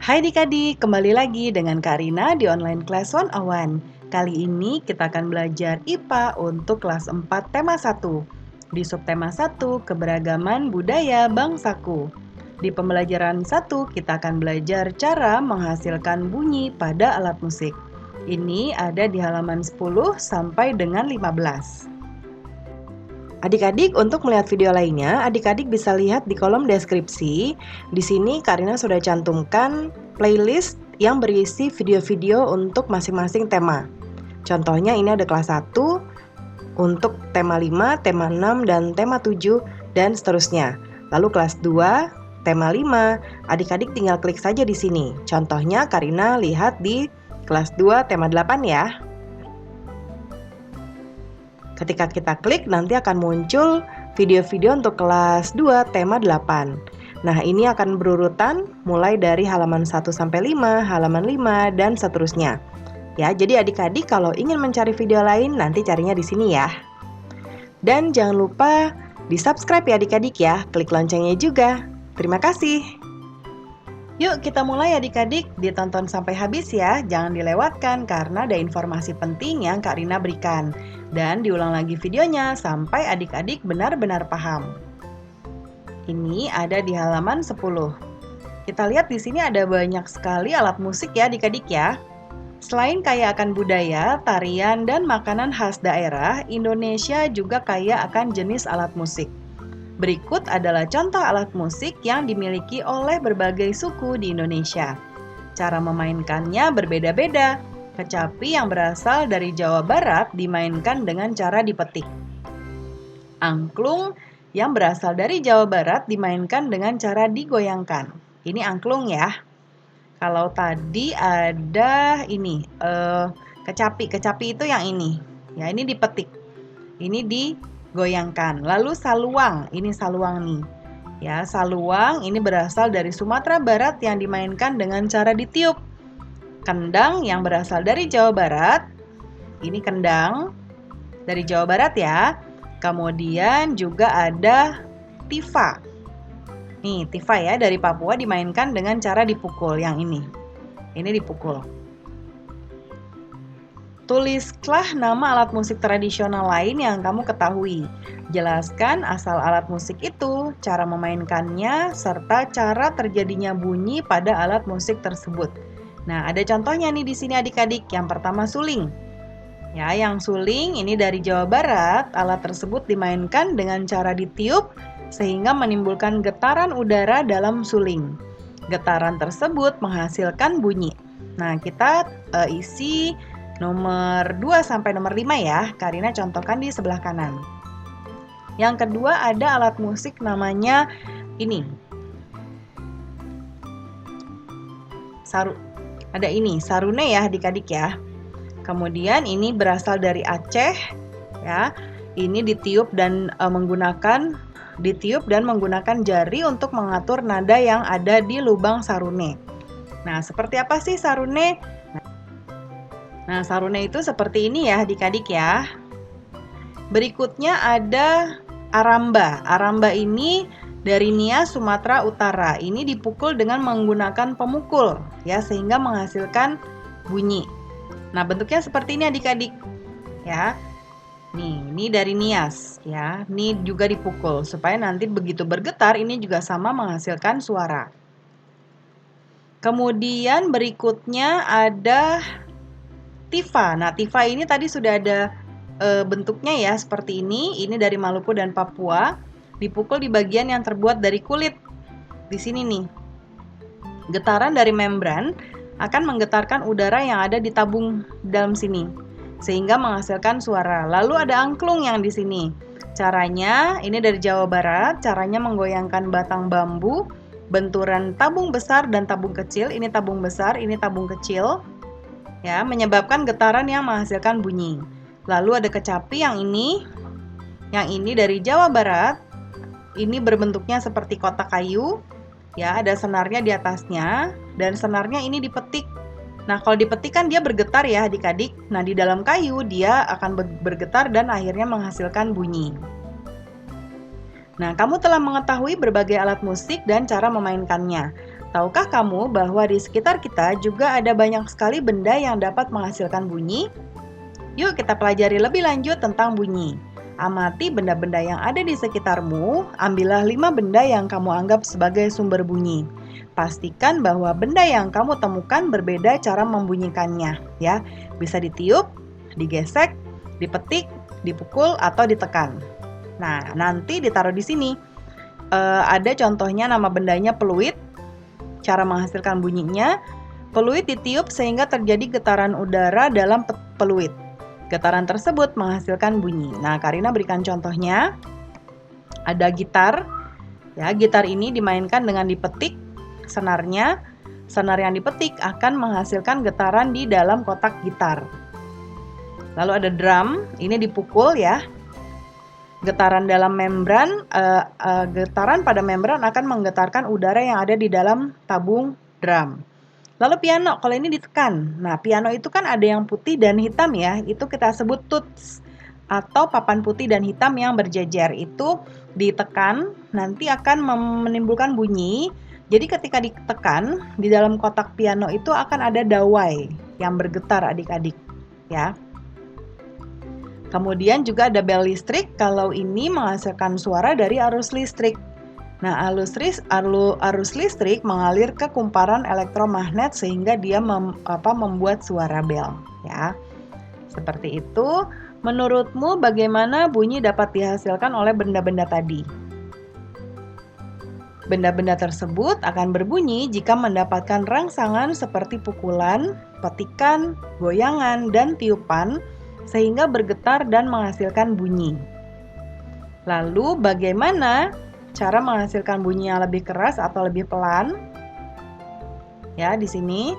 Hai adik-adik, kembali lagi dengan Kak Rina di online class 101. Kali ini kita akan belajar IPA untuk kelas 4 tema 1. Di subtema 1, keberagaman budaya bangsaku. Di pembelajaran 1, kita akan belajar cara menghasilkan bunyi pada alat musik. Ini ada di halaman 10 sampai dengan 15. Adik-adik, untuk melihat video lainnya, adik-adik bisa lihat di kolom deskripsi. Di sini Karina sudah cantumkan playlist yang berisi video-video untuk masing-masing tema. Contohnya ini ada kelas 1 untuk tema 5, tema 6, dan tema 7, dan seterusnya. Lalu kelas 2, tema 5, adik-adik tinggal klik saja di sini. Contohnya Karina lihat di kelas 2, tema 8 ya. Ketika kita klik, nanti akan muncul video-video untuk kelas 2 tema 8. Nah, ini akan berurutan mulai dari halaman 1 sampai 5, halaman 5, dan seterusnya. Ya, jadi adik-adik kalau ingin mencari video lain, nanti carinya di sini ya. Dan jangan lupa di-subscribe ya adik-adik ya, klik loncengnya juga. Terima kasih. Yuk kita mulai adik-adik, ditonton sampai habis ya, jangan dilewatkan karena ada informasi penting yang Kak Rina berikan. Dan diulang lagi videonya sampai adik-adik benar-benar paham. Ini ada di halaman 10. Kita lihat di sini ada banyak sekali alat musik ya adik-adik ya. Selain kaya akan budaya, tarian, dan makanan khas daerah, Indonesia juga kaya akan jenis alat musik. Berikut adalah contoh alat musik yang dimiliki oleh berbagai suku di Indonesia. Cara memainkannya berbeda-beda. Kecapi yang berasal dari Jawa Barat dimainkan dengan cara dipetik. Angklung yang berasal dari Jawa Barat dimainkan dengan cara digoyangkan. Ini angklung ya. Kalau tadi ada ini, kecapi. Kecapi itu yang ini. Ya, ini dipetik. Ini digoyangkan. Lalu saluang, ini saluang nih. Ya, saluang ini berasal dari Sumatera Barat yang dimainkan dengan cara ditiup. Kendang yang berasal dari Jawa Barat, ini kendang dari Jawa Barat ya. Kemudian juga ada tifa. Nih, tifa ya dari Papua dimainkan dengan cara dipukul yang ini. Ini dipukul. Tulislah nama alat musik tradisional lain yang kamu ketahui. Jelaskan asal alat musik itu, cara memainkannya, serta cara terjadinya bunyi pada alat musik tersebut. Nah, ada contohnya nih di sini adik-adik. Yang pertama suling. Ya, yang suling ini dari Jawa Barat. Alat tersebut dimainkan dengan cara ditiup sehingga menimbulkan getaran udara dalam suling. Getaran tersebut menghasilkan bunyi. Nah, kita isi nomor 2 sampai nomor 5 ya. Karina contohkan di sebelah kanan. Yang kedua ada alat musik namanya ini. Ada ini, sarune ya adik-adik ya. Kemudian ini berasal dari Aceh ya. Ini ditiup dan menggunakan jari untuk mengatur nada yang ada di lubang sarune. Nah, seperti apa sih sarune? Nah, sarune itu seperti ini ya adik-adik ya. Berikutnya ada aramba. Aramba ini dari Nias, Sumatera Utara. Ini dipukul dengan menggunakan pemukul ya sehingga menghasilkan bunyi. Nah, bentuknya seperti ini adik-adik. Ya. Nih, ini dari Nias ya. Ini juga dipukul supaya nanti begitu bergetar ini juga sama menghasilkan suara. Kemudian berikutnya ada tifa. Nah, tifa ini tadi sudah ada bentuknya ya seperti ini. Ini dari Maluku dan Papua. Dipukul di bagian yang terbuat dari kulit. Di sini nih. Getaran dari membran akan menggetarkan udara yang ada di tabung dalam sini sehingga menghasilkan suara. Lalu ada angklung yang di sini. Caranya ini dari Jawa Barat, caranya menggoyangkan batang bambu, benturan tabung besar dan tabung kecil. Ini tabung besar, ini tabung kecil. Ya, menyebabkan getaran yang menghasilkan bunyi. Lalu ada kecapi yang ini. Yang ini dari Jawa Barat. Ini berbentuknya seperti kotak kayu, ya ada senarnya di atasnya, dan senarnya ini dipetik. Nah, kalau dipetik kan dia bergetar ya adik-adik. Nah, di dalam kayu dia akan bergetar dan akhirnya menghasilkan bunyi. Nah, kamu telah mengetahui berbagai alat musik dan cara memainkannya. Tahukah kamu bahwa di sekitar kita juga ada banyak sekali benda yang dapat menghasilkan bunyi? Yuk kita pelajari lebih lanjut tentang bunyi. Amati benda-benda yang ada di sekitarmu, ambillah 5 benda yang kamu anggap sebagai sumber bunyi. Pastikan bahwa benda yang kamu temukan berbeda cara membunyikannya, ya. Bisa ditiup, digesek, dipetik, dipukul, atau ditekan. Nah, nanti ditaruh di sini. Ada contohnya, nama bendanya peluit. Cara menghasilkan bunyinya, peluit ditiup sehingga terjadi getaran udara dalam peluit. Getaran tersebut menghasilkan bunyi. Nah, Karina berikan contohnya. Ada gitar. Ya, gitar ini dimainkan dengan dipetik senarnya. Senar yang dipetik akan menghasilkan getaran di dalam kotak gitar. Lalu ada drum, ini dipukul ya. Getaran dalam membran, getaran pada membran akan menggetarkan udara yang ada di dalam tabung drum. Lalu piano, kalau ini ditekan. Nah, piano itu kan ada yang putih dan hitam ya, itu kita sebut tuts atau papan putih dan hitam yang berjejer. Itu ditekan, nanti akan menimbulkan bunyi. Jadi ketika ditekan, di dalam kotak piano itu akan ada dawai yang bergetar adik-adik ya. Kemudian juga ada bel listrik, kalau ini menghasilkan suara dari arus listrik. Nah, arus listrik mengalir ke kumparan elektromagnet sehingga dia membuat suara bel, ya. Seperti itu. Menurutmu bagaimana bunyi dapat dihasilkan oleh benda-benda tadi? Benda-benda tersebut akan berbunyi jika mendapatkan rangsangan seperti pukulan, petikan, goyangan, dan tiupan, sehingga bergetar dan menghasilkan bunyi. Lalu bagaimana cara menghasilkan bunyi yang lebih keras atau lebih pelan? Ya, di sini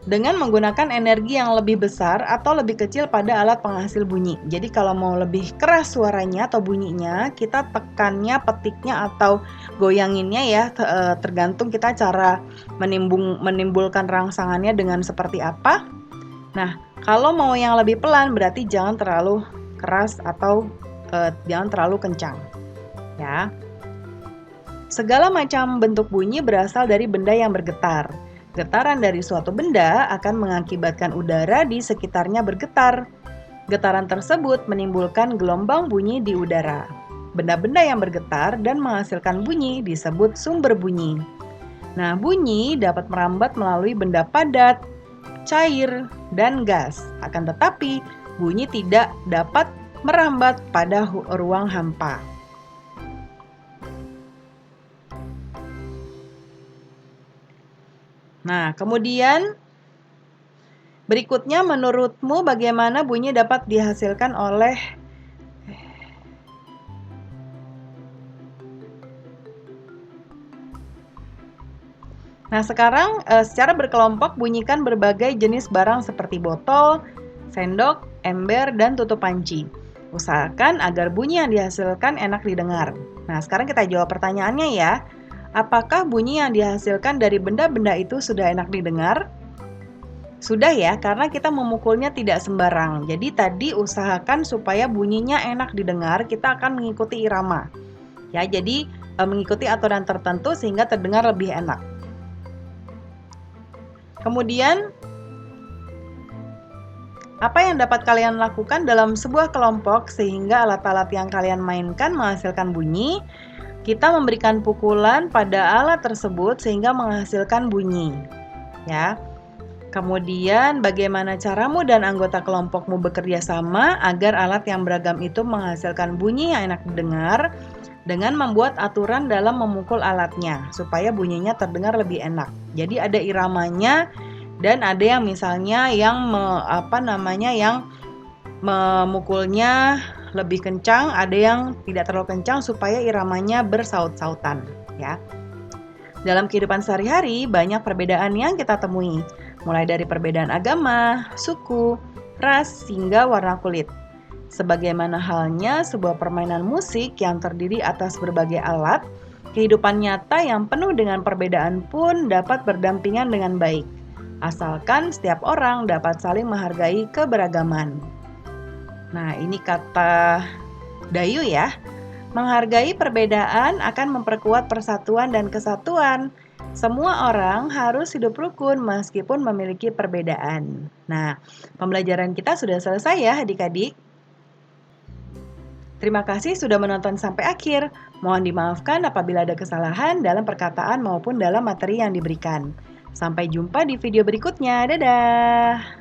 dengan menggunakan energi yang lebih besar atau lebih kecil pada alat penghasil bunyi. Jadi kalau mau lebih keras suaranya atau bunyinya, kita tekannya, petiknya atau goyanginnya ya, tergantung kita cara menimbulkan rangsangannya dengan seperti apa. Nah, kalau mau yang lebih pelan berarti jangan terlalu keras atau jangan terlalu kencang. Ya. Segala macam bentuk bunyi berasal dari benda yang bergetar. Getaran dari suatu benda akan mengakibatkan udara di sekitarnya bergetar. Getaran tersebut menimbulkan gelombang bunyi di udara. Benda-benda yang bergetar dan menghasilkan bunyi disebut sumber bunyi. Nah, bunyi dapat merambat melalui benda padat, cair, dan gas. Akan tetapi, bunyi tidak dapat merambat pada ruang hampa. Nah, kemudian berikutnya menurutmu bagaimana bunyi dapat dihasilkan oleh Nah, sekarang secara berkelompok bunyikan berbagai jenis barang seperti botol, sendok, ember, dan tutup panci. Usahakan agar bunyi yang dihasilkan enak didengar. Nah, sekarang kita jawab pertanyaannya ya. Apakah bunyi yang dihasilkan dari benda-benda itu sudah enak didengar? Sudah ya, karena kita memukulnya tidak sembarang. Jadi tadi usahakan supaya bunyinya enak didengar, kita akan mengikuti irama. Ya, jadi mengikuti aturan tertentu sehingga terdengar lebih enak. Kemudian, apa yang dapat kalian lakukan dalam sebuah kelompok sehingga alat-alat yang kalian mainkan menghasilkan bunyi? Kita memberikan pukulan pada alat tersebut sehingga menghasilkan bunyi. Ya. Kemudian, bagaimana caramu dan anggota kelompokmu bekerja sama agar alat yang beragam itu menghasilkan bunyi yang enak didengar dengan membuat aturan dalam memukul alatnya supaya bunyinya terdengar lebih enak. Jadi ada iramanya dan ada yang misalnya yang memukulnya lebih kencang, ada yang tidak terlalu kencang supaya iramanya bersaut-sautan, ya. Dalam kehidupan sehari-hari banyak perbedaan yang kita temui, mulai dari perbedaan agama, suku, ras, hingga warna kulit. Sebagaimana halnya sebuah permainan musik yang terdiri atas berbagai alat, kehidupan nyata yang penuh dengan perbedaan pun dapat berdampingan dengan baik, asalkan setiap orang dapat saling menghargai keberagaman. Nah, ini kata Dayu ya. Menghargai perbedaan akan memperkuat persatuan dan kesatuan. Semua orang harus hidup rukun meskipun memiliki perbedaan. Nah, pembelajaran kita sudah selesai ya adik-adik. Terima kasih sudah menonton sampai akhir. Mohon dimaafkan apabila ada kesalahan dalam perkataan maupun dalam materi yang diberikan. Sampai jumpa di video berikutnya. Dadah!